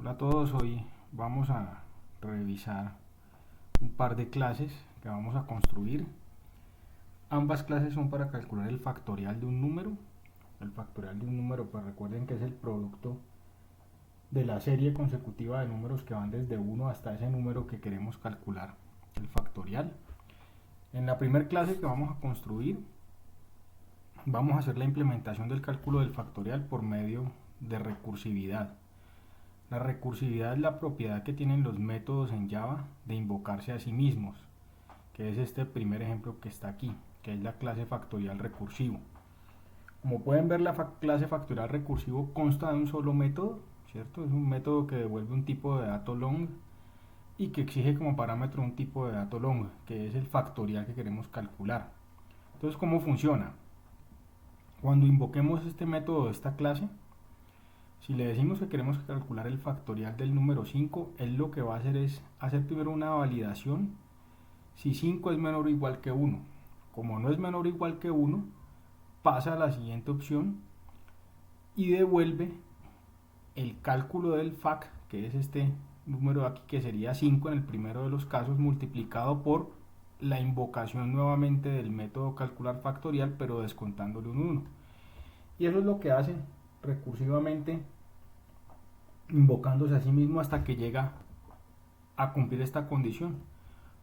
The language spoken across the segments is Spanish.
Hola a todos, hoy vamos a revisar un par de clases que vamos a construir. Ambas clases son para calcular el factorial de un número. El factorial de un número, pues recuerden que es el producto de la serie consecutiva de números que van desde 1 hasta ese número que queremos calcular, el factorial. En la primera clase que vamos a construir, vamos a hacer la implementación del cálculo del factorial por medio de recursividad. La recursividad es la propiedad que tienen los métodos en Java de invocarse a sí mismos, que es este primer ejemplo que está aquí, que es la clase factorial recursivo. Como pueden ver, la clase factorial recursivo consta de un solo método, ¿cierto? Es un método que devuelve un tipo de dato long y que exige como parámetro un tipo de dato long, que es el factorial que queremos calcular. Entonces, ¿cómo funciona? Cuando invoquemos este método de esta clase, si le decimos que queremos calcular el factorial del número 5, él lo que va a hacer es hacer primero una validación si 5 es menor o igual que 1. Como no es menor o igual que 1, pasa a la siguiente opción y devuelve el cálculo del fac, que es este número de aquí, que sería 5 en el primero de los casos, multiplicado por la invocación nuevamente del método calcular factorial, pero descontándole un 1. Y eso es lo que hace recursivamente, invocándose a sí mismo hasta que llega a cumplir esta condición.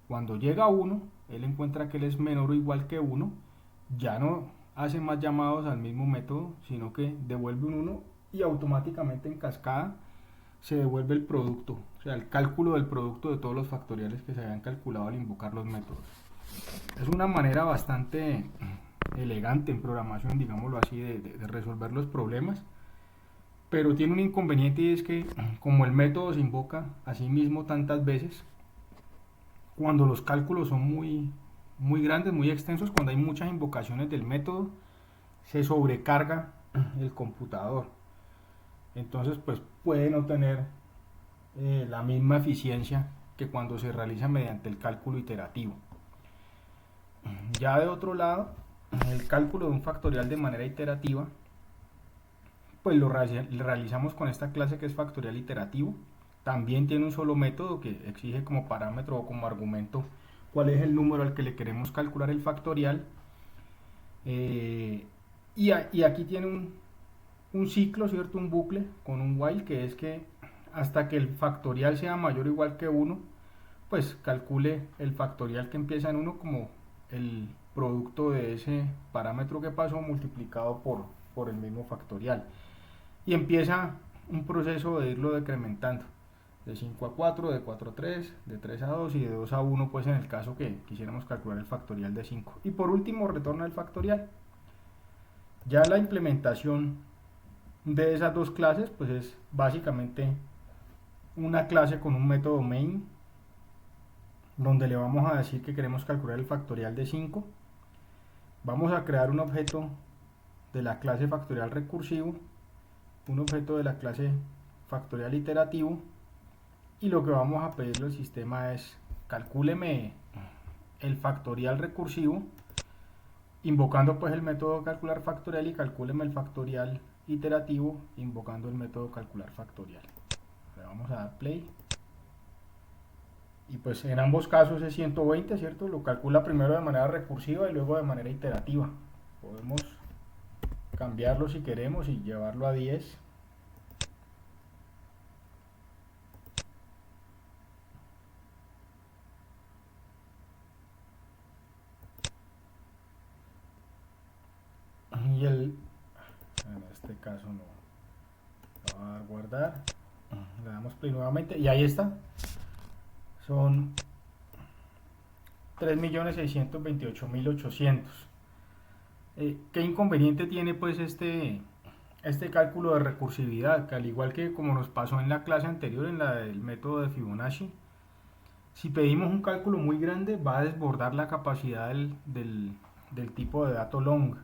Cuando llega a 1, él encuentra que él es menor o igual que 1, ya no hace más llamados al mismo método, sino que devuelve un 1 y automáticamente en cascada se devuelve el producto, o sea, el cálculo del producto de todos los factoriales que se habían calculado al invocar los métodos. Es una manera bastante elegante en programación, digámoslo así, de resolver los problemas, pero tiene un inconveniente, y es que como el método se invoca a sí mismo tantas veces, cuando los cálculos son muy grandes, muy extensos, cuando hay muchas invocaciones del método, se sobrecarga el computador. Entonces, pues puede no tener la misma eficiencia que cuando se realiza mediante el cálculo iterativo. Ya de otro lado, el cálculo de un factorial de manera iterativa, pues lo realizamos con esta clase que es factorial iterativo. También tiene un solo método que exige como parámetro o como argumento cuál es el número al que le queremos calcular el factorial. Y aquí tiene un ciclo, ¿cierto? Un bucle con un while, que es que hasta que el factorial sea mayor o igual que 1, pues calcule el factorial que empieza en 1 como el producto de ese parámetro que pasó multiplicado por el mismo factorial. Y empieza un proceso de irlo decrementando, de 5 a 4, de 4 a 3, de 3 a 2 y de 2 a 1, pues en el caso que quisiéramos calcular el factorial de 5. Y por último retorna el factorial. Ya la implementación de esas dos clases, pues es básicamente una clase con un método main, donde le vamos a decir que queremos calcular el factorial de 5. Vamos a crear un objeto de la clase factorial recursivo, un objeto de la clase factorial iterativo, y lo que vamos a pedirle al sistema es calcúleme el factorial recursivo, invocando pues el método calcular factorial, y calcúleme el factorial iterativo invocando el método calcular factorial. Le vamos a dar play y pues en ambos casos es 120, ¿cierto? Lo calcula primero de manera recursiva y luego de manera iterativa. Podemos cambiarlo si queremos y llevarlo a 10. Y en este caso no. Lo va a guardar. Le damos play nuevamente y ahí está. Son 3.628.800. ¿Qué inconveniente tiene pues este cálculo de recursividad? Que al igual que como nos pasó en la clase anterior, en la del método de Fibonacci, si pedimos un cálculo muy grande va a desbordar la capacidad del tipo de dato long,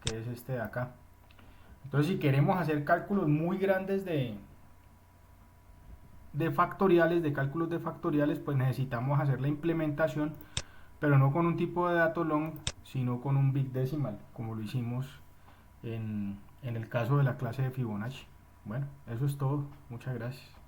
que es este de acá. Entonces, si queremos hacer cálculos muy grandes de factoriales, de cálculos de factoriales, pues necesitamos hacer la implementación, pero no con un tipo de dato long, sino con un big decimal, como lo hicimos en el caso de la clase de Fibonacci. Bueno, eso es todo. Muchas gracias.